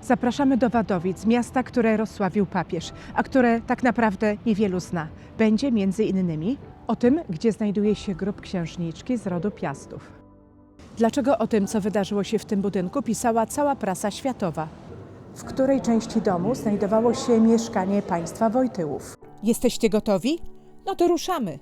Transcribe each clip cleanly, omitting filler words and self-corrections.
Zapraszamy do Wadowic, miasta, które rozsławił papież, a które tak naprawdę niewielu zna. Będzie między innymi o tym, gdzie znajduje się grób księżniczki z rodu Piastów. Dlaczego o tym, co wydarzyło się w tym budynku, pisała cała prasa światowa? W której części domu znajdowało się mieszkanie państwa Wojtyłów? Jesteście gotowi? No to ruszamy!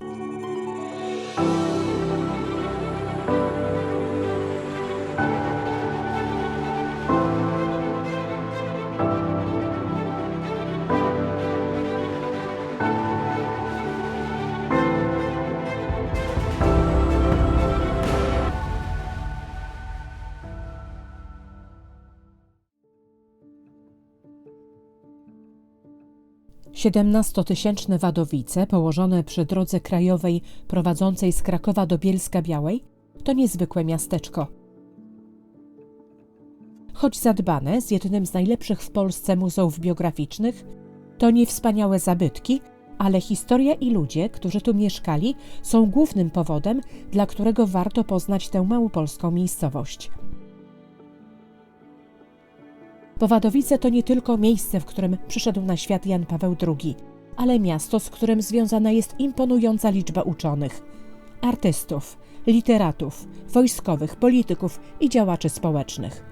XVII-tysięczne Wadowice, położone przy drodze krajowej prowadzącej z Krakowa do Bielska-Białej, to niezwykłe miasteczko. Choć zadbane, z jednym z najlepszych w Polsce muzeów biograficznych, to nie wspaniałe zabytki, ale historia i ludzie, którzy tu mieszkali, są głównym powodem, dla którego warto poznać tę małopolską miejscowość. Bo Wadowice to nie tylko miejsce, w którym przyszedł na świat Jan Paweł II, ale miasto, z którym związana jest imponująca liczba uczonych, artystów, literatów, wojskowych, polityków i działaczy społecznych.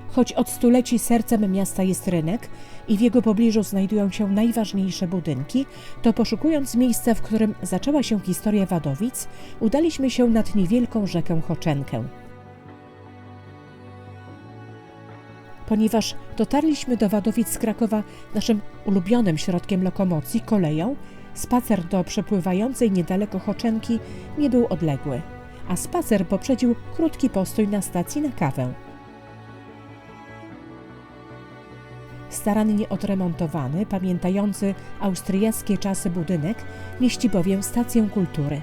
Choć od stuleci sercem miasta jest rynek i w jego pobliżu znajdują się najważniejsze budynki, to poszukując miejsca, w którym zaczęła się historia Wadowic, udaliśmy się nad niewielką rzekę Choczenkę. Ponieważ dotarliśmy do Wadowic z Krakowa naszym ulubionym środkiem lokomocji, koleją, spacer do przepływającej niedaleko Choczenki nie był odległy, a spacer poprzedził krótki postój na stacji na kawę. Starannie odremontowany, pamiętający austriackie czasy budynek mieści bowiem stację kultury,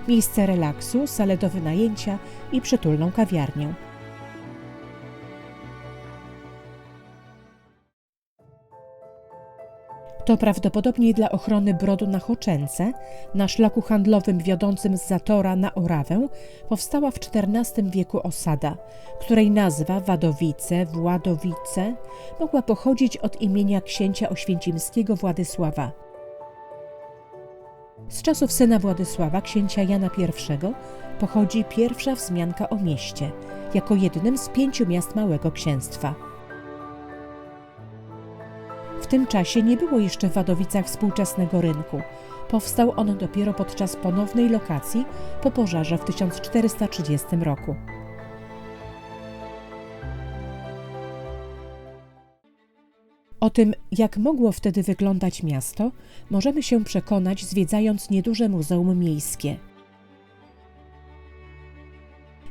miejsce relaksu, salę do wynajęcia i przytulną kawiarnię. To prawdopodobnie dla ochrony brodu na Choczence, na szlaku handlowym wiodącym z Zatora na Orawę, powstała w XIV wieku osada, której nazwa Wadowice, Władowice mogła pochodzić od imienia księcia oświęcimskiego Władysława. Z czasów syna Władysława, księcia Jana I, pochodzi pierwsza wzmianka o mieście, jako jednym z 5 miast Małego Księstwa. W tym czasie nie było jeszcze w Wadowicach współczesnego rynku. Powstał on dopiero podczas ponownej lokacji po pożarze w 1430 roku. O tym, jak mogło wtedy wyglądać miasto, możemy się przekonać, zwiedzając nieduże muzeum miejskie.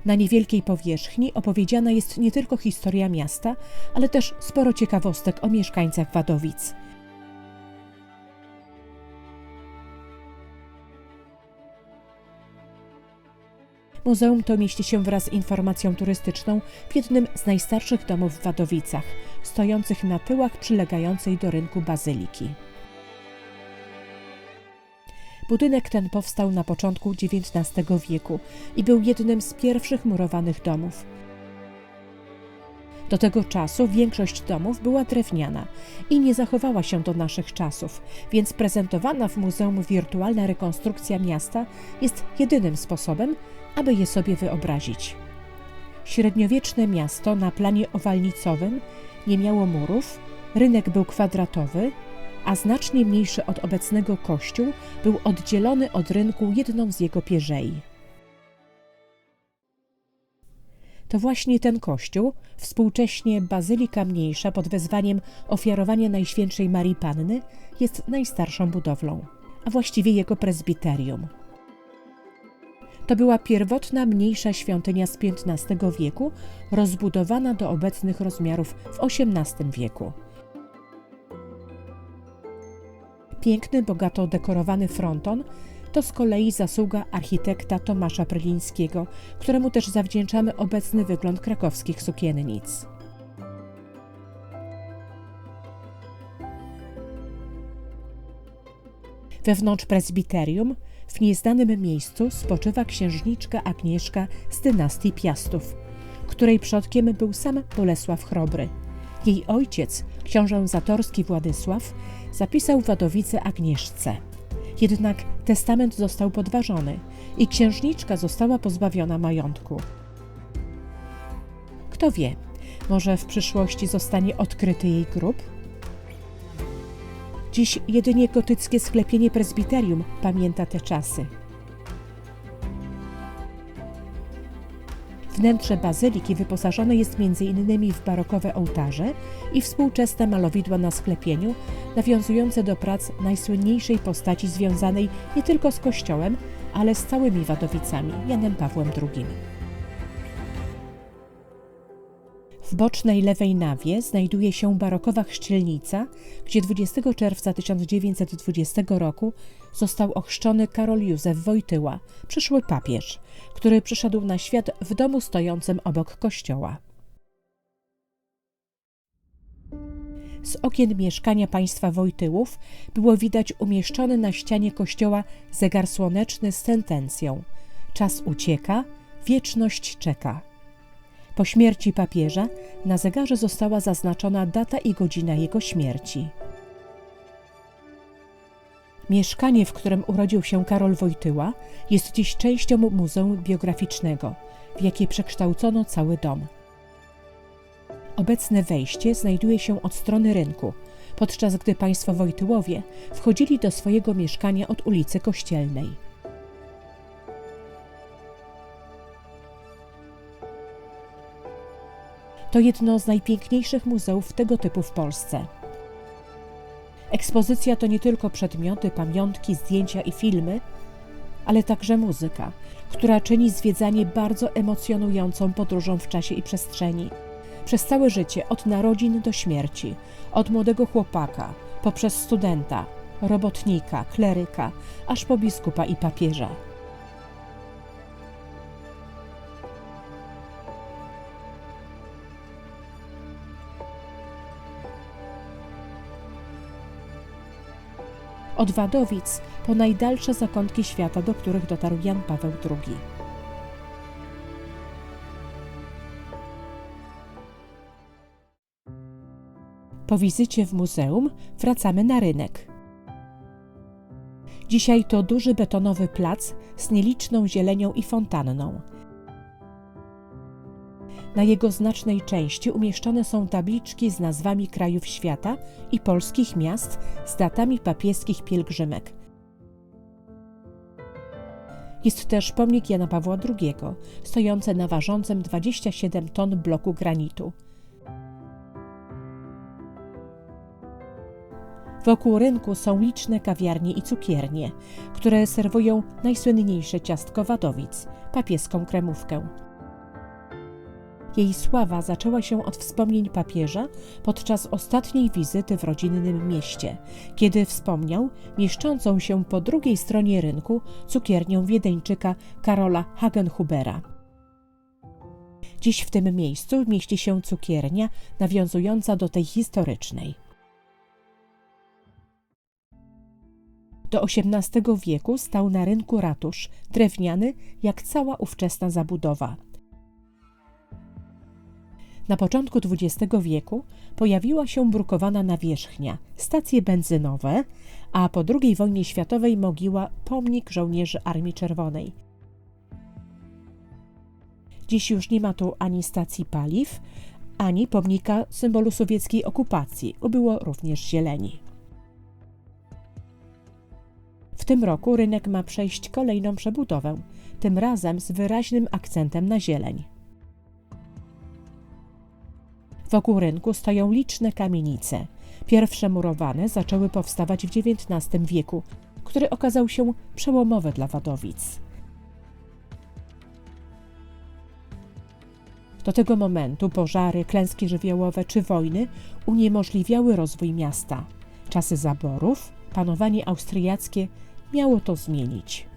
Na niewielkiej powierzchni opowiedziana jest nie tylko historia miasta, ale też sporo ciekawostek o mieszkańcach Wadowic. Muzeum to mieści się wraz z informacją turystyczną w jednym z najstarszych domów w Wadowicach, stojących na tyłach przylegającej do rynku bazyliki. Budynek ten powstał na początku XIX wieku i był jednym z pierwszych murowanych domów. Do tego czasu większość domów była drewniana i nie zachowała się do naszych czasów, więc prezentowana w muzeum wirtualna rekonstrukcja miasta jest jedynym sposobem, aby je sobie wyobrazić. Średniowieczne miasto na planie owalnicowym nie miało murów, rynek był kwadratowy, a znacznie mniejszy od obecnego kościół był oddzielony od rynku jedną z jego pierzei. To właśnie ten kościół, współcześnie bazylika mniejsza pod wezwaniem ofiarowania Najświętszej Marii Panny, jest najstarszą budowlą, a właściwie jego prezbiterium. To była pierwotna mniejsza świątynia z XV wieku, rozbudowana do obecnych rozmiarów w XVIII wieku. Piękny, bogato dekorowany fronton to z kolei zasługa architekta Tomasza Prylińskiego, któremu też zawdzięczamy obecny wygląd krakowskich sukiennic. Wewnątrz prezbiterium, w nieznanym miejscu, spoczywa księżniczka Agnieszka z dynastii Piastów, której przodkiem był sam Bolesław Chrobry. Jej ojciec, książę zatorski Władysław, zapisał Wadowice Agnieszce. Jednak testament został podważony i księżniczka została pozbawiona majątku. Kto wie, może w przyszłości zostanie odkryty jej grób? Dziś jedynie gotyckie sklepienie prezbiterium pamięta te czasy. Wnętrze bazyliki wyposażone jest m.in. w barokowe ołtarze i współczesne malowidła na sklepieniu, nawiązujące do prac najsłynniejszej postaci związanej nie tylko z kościołem, ale z całymi Wadowicami, Janem Pawłem II. W bocznej lewej nawie znajduje się barokowa chrzcielnica, gdzie 20 czerwca 1920 roku został ochrzczony Karol Józef Wojtyła, przyszły papież, który przyszedł na świat w domu stojącym obok kościoła. Z okien mieszkania państwa Wojtyłów było widać umieszczony na ścianie kościoła zegar słoneczny z sentencją: czas ucieka, wieczność czeka. Po śmierci papieża na zegarze została zaznaczona data i godzina jego śmierci. Mieszkanie, w którym urodził się Karol Wojtyła, jest dziś częścią Muzeum Biograficznego, w jakie przekształcono cały dom. Obecne wejście znajduje się od strony rynku, podczas gdy państwo Wojtyłowie wchodzili do swojego mieszkania od ulicy Kościelnej. To jedno z najpiękniejszych muzeów tego typu w Polsce. Ekspozycja to nie tylko przedmioty, pamiątki, zdjęcia i filmy, ale także muzyka, która czyni zwiedzanie bardzo emocjonującą podróżą w czasie i przestrzeni. Przez całe życie, od narodzin do śmierci, od młodego chłopaka, poprzez studenta, robotnika, kleryka, aż po biskupa i papieża. Od Wadowic po najdalsze zakątki świata, do których dotarł Jan Paweł II. Po wizycie w muzeum wracamy na rynek. Dzisiaj to duży betonowy plac z nieliczną zielenią i fontanną. Na jego znacznej części umieszczone są tabliczki z nazwami krajów świata i polskich miast z datami papieskich pielgrzymek. Jest też pomnik Jana Pawła II, stojący na ważącym 27 ton bloku granitu. Wokół rynku są liczne kawiarnie i cukiernie, które serwują najsłynniejsze ciastko Wadowic, papieską kremówkę. Jej sława zaczęła się od wspomnień papieża podczas ostatniej wizyty w rodzinnym mieście, kiedy wspomniał mieszczącą się po drugiej stronie rynku cukiernią Wiedeńczyka Karola Hagenhubera. Dziś w tym miejscu mieści się cukiernia nawiązująca do tej historycznej. Do XVIII wieku stał na rynku ratusz, drewniany jak cała ówczesna zabudowa. Na początku XX wieku pojawiła się brukowana nawierzchnia, stacje benzynowe, a po II wojnie światowej mogiła pomnik żołnierzy Armii Czerwonej. Dziś już nie ma tu ani stacji paliw, ani pomnika symbolu sowieckiej okupacji, ubyło również zieleni. W tym roku rynek ma przejść kolejną przebudowę, tym razem z wyraźnym akcentem na zieleń. Wokół rynku stoją liczne kamienice. Pierwsze murowane zaczęły powstawać w XIX wieku, który okazał się przełomowy dla Wadowic. Do tego momentu pożary, klęski żywiołowe czy wojny uniemożliwiały rozwój miasta. Czasy zaborów, panowanie austriackie miało to zmienić.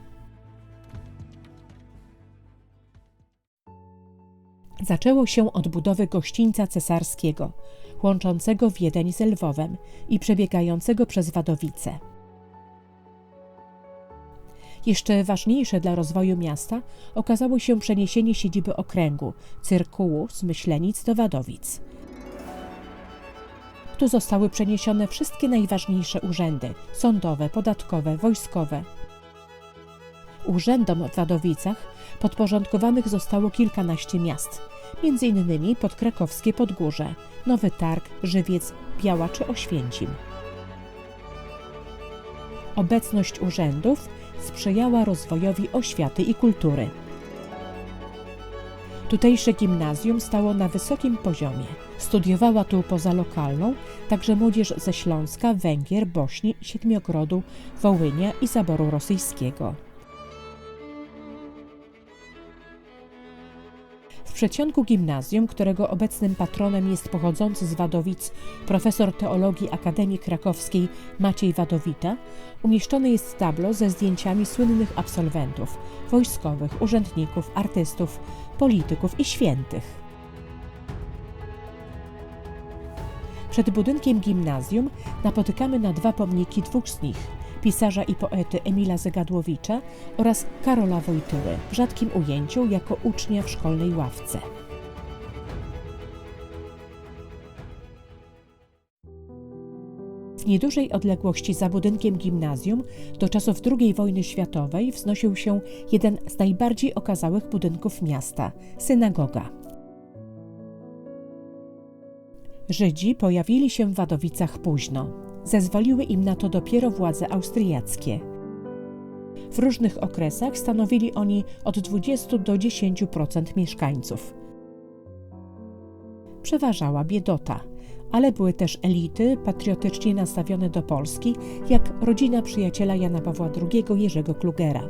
Zaczęło się od budowy gościńca cesarskiego, łączącego Wiedeń z Lwowem i przebiegającego przez Wadowice. Jeszcze ważniejsze dla rozwoju miasta okazało się przeniesienie siedziby okręgu, cyrkułu z Myślenic do Wadowic. Tu zostały przeniesione wszystkie najważniejsze urzędy sądowe, podatkowe, wojskowe. Urzędom w Wadowicach podporządkowanych zostało kilkanaście miast, m.in. podkrakowskie Podgórze, Nowy Targ, Żywiec, Biała czy Oświęcim. Obecność urzędów sprzyjała rozwojowi oświaty i kultury. Tutejsze gimnazjum stało na wysokim poziomie. Studiowała tu poza lokalną także młodzież ze Śląska, Węgier, Bośni, Siedmiogrodu, Wołynia i zaboru rosyjskiego. W przedsionku gimnazjum, którego obecnym patronem jest pochodzący z Wadowic profesor teologii Akademii Krakowskiej Maciej Wadowita, umieszczone jest tablo ze zdjęciami słynnych absolwentów, wojskowych, urzędników, artystów, polityków i świętych. Przed budynkiem gimnazjum napotykamy na dwa pomniki dwóch z nich, pisarza i poety Emila Zegadłowicza oraz Karola Wojtyły, w rzadkim ujęciu jako ucznia w szkolnej ławce. W niedużej odległości za budynkiem gimnazjum do czasów II wojny światowej wznosił się jeden z najbardziej okazałych budynków miasta – synagoga. Żydzi pojawili się w Wadowicach późno. Zezwoliły im na to dopiero władze austriackie. W różnych okresach stanowili oni od 20 do 10% mieszkańców. Przeważała biedota, ale były też elity patriotycznie nastawione do Polski, jak rodzina przyjaciela Jana Pawła II Jerzego Klugera.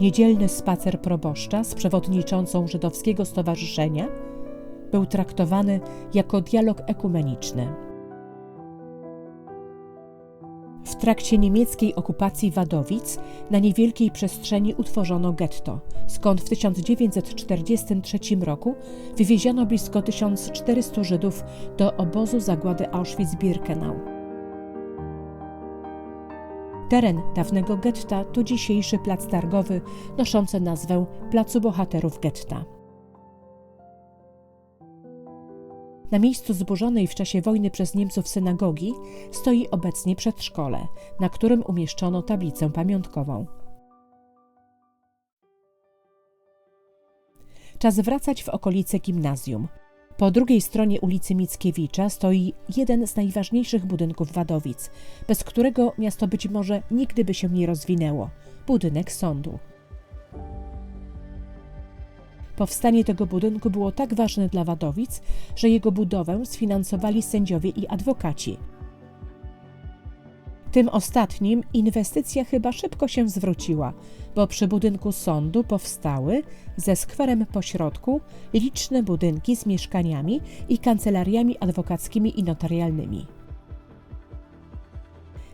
Niedzielny spacer proboszcza z przewodniczącą żydowskiego stowarzyszenia był traktowany jako dialog ekumeniczny. W trakcie niemieckiej okupacji Wadowic na niewielkiej przestrzeni utworzono getto, skąd w 1943 roku wywieziono blisko 1400 Żydów do obozu zagłady Auschwitz-Birkenau. Teren dawnego getta to dzisiejszy plac targowy noszący nazwę Placu Bohaterów Getta. Na miejscu zburzonej w czasie wojny przez Niemców synagogi stoi obecnie przedszkole, na którym umieszczono tablicę pamiątkową. Czas wracać w okolice gimnazjum. Po drugiej stronie ulicy Mickiewicza stoi jeden z najważniejszych budynków Wadowic, bez którego miasto być może nigdy by się nie rozwinęło – budynek sądu. Powstanie tego budynku było tak ważne dla Wadowic, że jego budowę sfinansowali sędziowie i adwokaci. Tym ostatnim inwestycja chyba szybko się zwróciła, bo przy budynku sądu powstały, ze skwerem pośrodku, liczne budynki z mieszkaniami i kancelariami adwokackimi i notarialnymi.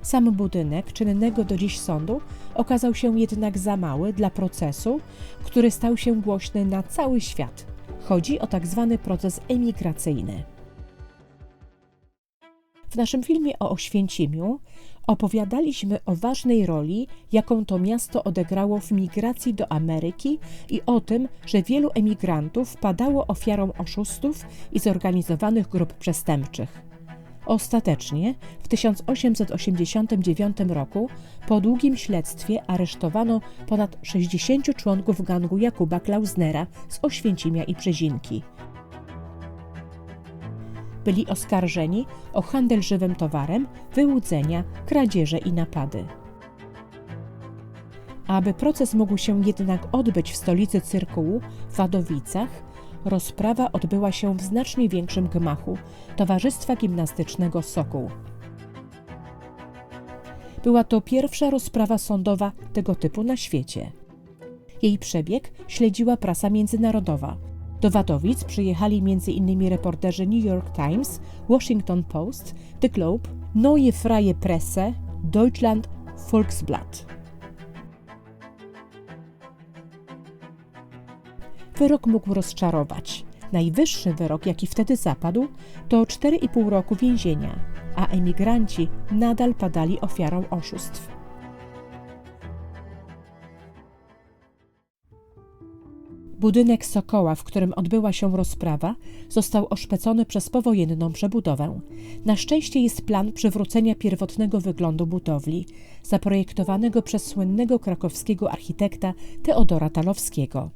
Sam budynek czynnego do dziś sądu okazał się jednak za mały dla procesu, który stał się głośny na cały świat. Chodzi o tak zwany proces emigracyjny. W naszym filmie o Oświęcimiu opowiadaliśmy o ważnej roli, jaką to miasto odegrało w migracji do Ameryki i o tym, że wielu emigrantów padało ofiarą oszustów i zorganizowanych grup przestępczych. Ostatecznie w 1889 roku po długim śledztwie aresztowano ponad 60 członków gangu Jakuba Klausnera z Oświęcimia i Brzezinki. Byli oskarżeni o handel żywym towarem, wyłudzenia, kradzieże i napady. Aby proces mógł się jednak odbyć w stolicy cyrkułu, w Wadowicach, rozprawa odbyła się w znacznie większym gmachu Towarzystwa Gimnastycznego Sokół. Była to pierwsza rozprawa sądowa tego typu na świecie. Jej przebieg śledziła prasa międzynarodowa. Do Wadowic przyjechali m.in. reporterzy New York Times, Washington Post, The Globe, Neue Freie Presse, Deutschland, Volksblatt. Wyrok mógł rozczarować. Najwyższy wyrok, jaki wtedy zapadł, to 4,5 roku więzienia, a emigranci nadal padali ofiarą oszustw. Budynek Sokoła, w którym odbyła się rozprawa, został oszpecony przez powojenną przebudowę. Na szczęście jest plan przywrócenia pierwotnego wyglądu budowli, zaprojektowanego przez słynnego krakowskiego architekta Teodora Talowskiego.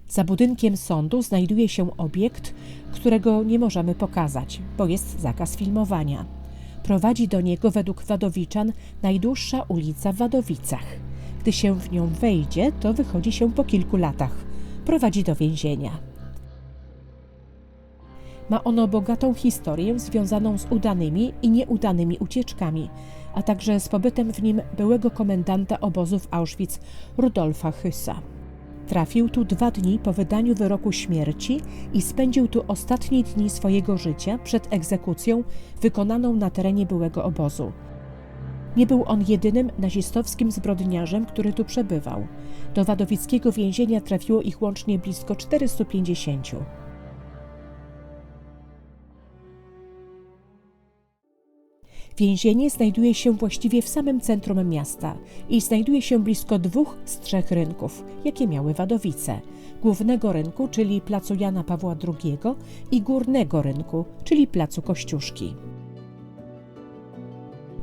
Za budynkiem sądu znajduje się obiekt, którego nie możemy pokazać, bo jest zakaz filmowania. Prowadzi do niego według wadowiczan najdłuższa ulica w Wadowicach. Gdy się w nią wejdzie, to wychodzi się po kilku latach. Prowadzi do więzienia. Ma ono bogatą historię związaną z udanymi i nieudanymi ucieczkami, a także z pobytem w nim byłego komendanta obozu w Auschwitz Rudolfa Hüssa. Trafił tu 2 dni po wydaniu wyroku śmierci i spędził tu ostatnie dni swojego życia przed egzekucją wykonaną na terenie byłego obozu. Nie był on jedynym nazistowskim zbrodniarzem, który tu przebywał. Do wadowickiego więzienia trafiło ich łącznie blisko 450. Więzienie znajduje się właściwie w samym centrum miasta i znajduje się blisko 2 z 3 rynków, jakie miały Wadowice. Głównego rynku, czyli placu Jana Pawła II i górnego rynku, czyli placu Kościuszki.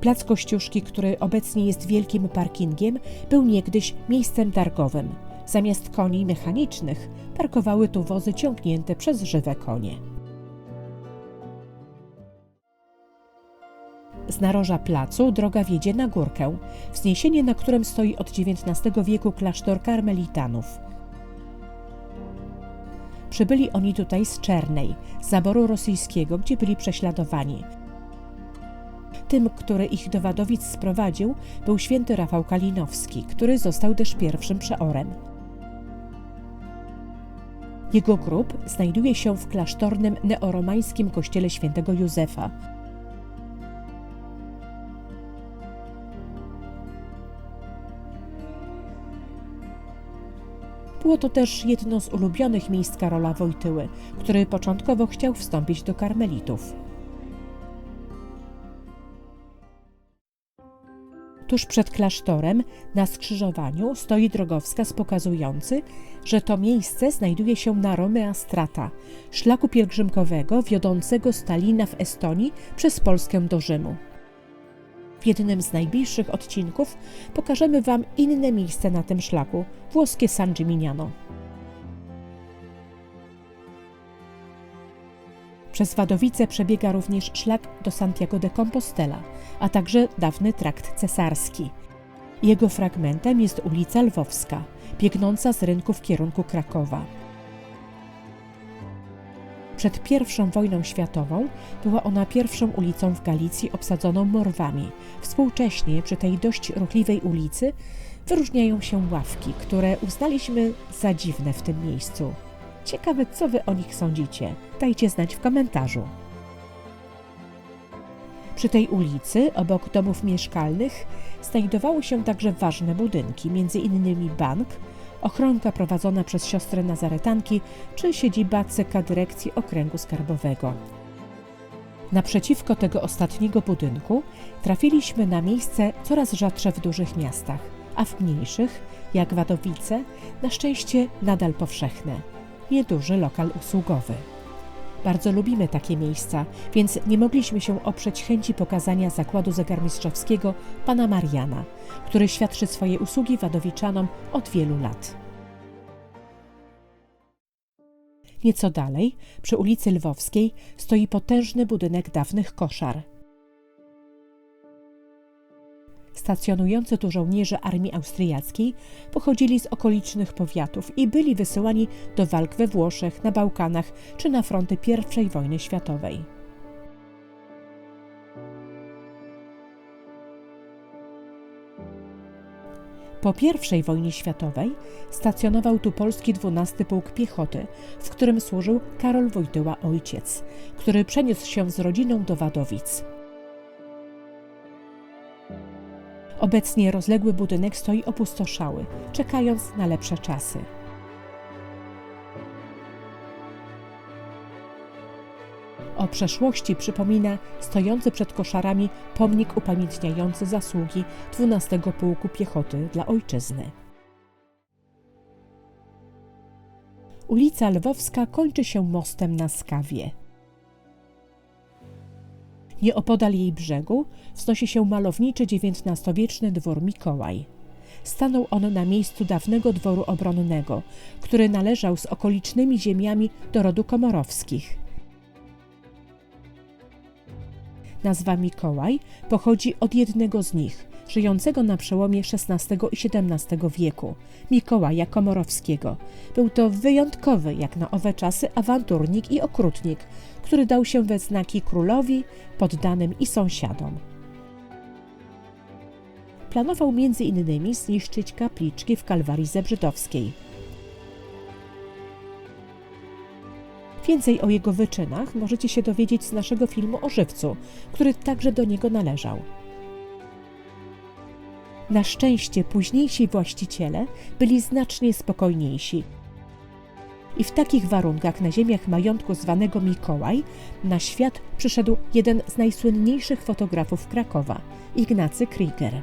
Plac Kościuszki, który obecnie jest wielkim parkingiem, był niegdyś miejscem targowym. Zamiast koni mechanicznych parkowały tu wozy ciągnięte przez żywe konie. Z naroża placu droga wiedzie na górkę, wzniesienie, na którym stoi od XIX wieku klasztor karmelitanów. Przybyli oni tutaj z Czernej, z zaboru rosyjskiego, gdzie byli prześladowani. Tym, który ich do Wadowic sprowadził, był święty Rafał Kalinowski, który został też pierwszym przeorem. Jego grób znajduje się w klasztornym neoromańskim kościele świętego Józefa. Było to też jedno z ulubionych miejsc Karola Wojtyły, który początkowo chciał wstąpić do karmelitów. Tuż przed klasztorem, na skrzyżowaniu, stoi drogowskaz pokazujący, że to miejsce znajduje się na Romea Strata, szlaku pielgrzymkowego wiodącego z Tallina w Estonii przez Polskę do Rzymu. W jednym z najbliższych odcinków pokażemy Wam inne miejsce na tym szlaku, włoskie San Gimignano. Przez Wadowice przebiega również szlak do Santiago de Compostela, a także dawny trakt cesarski. Jego fragmentem jest ulica Lwowska, biegnąca z rynku w kierunku Krakowa. Przed I wojną światową była ona pierwszą ulicą w Galicji obsadzoną Morwami. Współcześnie przy tej dość ruchliwej ulicy wyróżniają się ławki, które uznaliśmy za dziwne w tym miejscu. Ciekawe, co Wy o nich sądzicie? Dajcie znać w komentarzu. Przy tej ulicy, obok domów mieszkalnych, znajdowały się także ważne budynki, m.in. bank, ochronka prowadzona przez siostry nazaretanki czy siedziba CK Dyrekcji Okręgu Skarbowego. Naprzeciwko tego ostatniego budynku trafiliśmy na miejsce coraz rzadsze w dużych miastach, a w mniejszych, jak Wadowice, na szczęście nadal powszechne. Nieduży lokal usługowy. Bardzo lubimy takie miejsca, więc nie mogliśmy się oprzeć chęci pokazania zakładu zegarmistrzowskiego pana Mariana, który świadczy swoje usługi wadowiczanom od wielu lat. Nieco dalej, przy ulicy Lwowskiej, stoi potężny budynek dawnych koszar. Stacjonujący tu żołnierze armii austriackiej pochodzili z okolicznych powiatów i byli wysyłani do walk we Włoszech, na Bałkanach czy na fronty I wojny światowej. Po I wojnie światowej stacjonował tu polski 12 Pułk Piechoty, w którym służył Karol Wojtyła ojciec, który przeniósł się z rodziną do Wadowic. Obecnie rozległy budynek stoi opustoszały, czekając na lepsze czasy. O przeszłości przypomina stojący przed koszarami pomnik upamiętniający zasługi 12 Pułku Piechoty dla ojczyzny. Ulica Lwowska kończy się mostem na Skawie. Nieopodal jej brzegu wznosi się malowniczy XIX-wieczny dwór Mikołaj. Stanął on na miejscu dawnego dworu obronnego, który należał z okolicznymi ziemiami do rodu Komorowskich. Nazwa Mikołaj pochodzi od jednego z nich, żyjącego na przełomie XVI i XVII wieku, Mikołaja Komorowskiego. Był to wyjątkowy, jak na owe czasy, awanturnik i okrutnik, który dał się we znaki królowi, poddanym i sąsiadom. Planował m.in. zniszczyć kapliczki w Kalwarii Zebrzydowskiej. Więcej o jego wyczynach możecie się dowiedzieć z naszego filmu o Żywcu, który także do niego należał. Na szczęście późniejsi właściciele byli znacznie spokojniejsi. I w takich warunkach na ziemiach majątku zwanego Mikołaj na świat przyszedł jeden z najsłynniejszych fotografów Krakowa, Ignacy Krieger.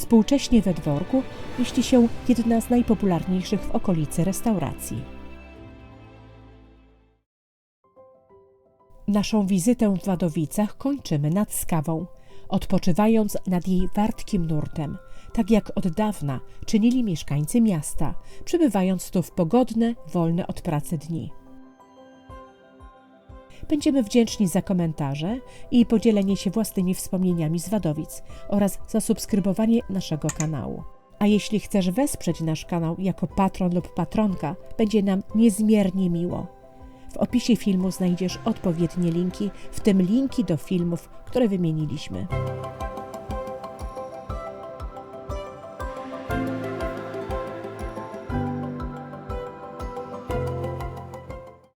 Współcześnie we dworku mieści się jedna z najpopularniejszych w okolicy restauracji. Naszą wizytę w Wadowicach kończymy nad Skawą, odpoczywając nad jej wartkim nurtem, tak jak od dawna czynili mieszkańcy miasta, przybywając tu w pogodne, wolne od pracy dni. Będziemy wdzięczni za komentarze i podzielenie się własnymi wspomnieniami z Wadowic oraz zasubskrybowanie naszego kanału. A jeśli chcesz wesprzeć nasz kanał jako patron lub patronka, będzie nam niezmiernie miło. W opisie filmu znajdziesz odpowiednie linki, w tym linki do filmów, które wymieniliśmy.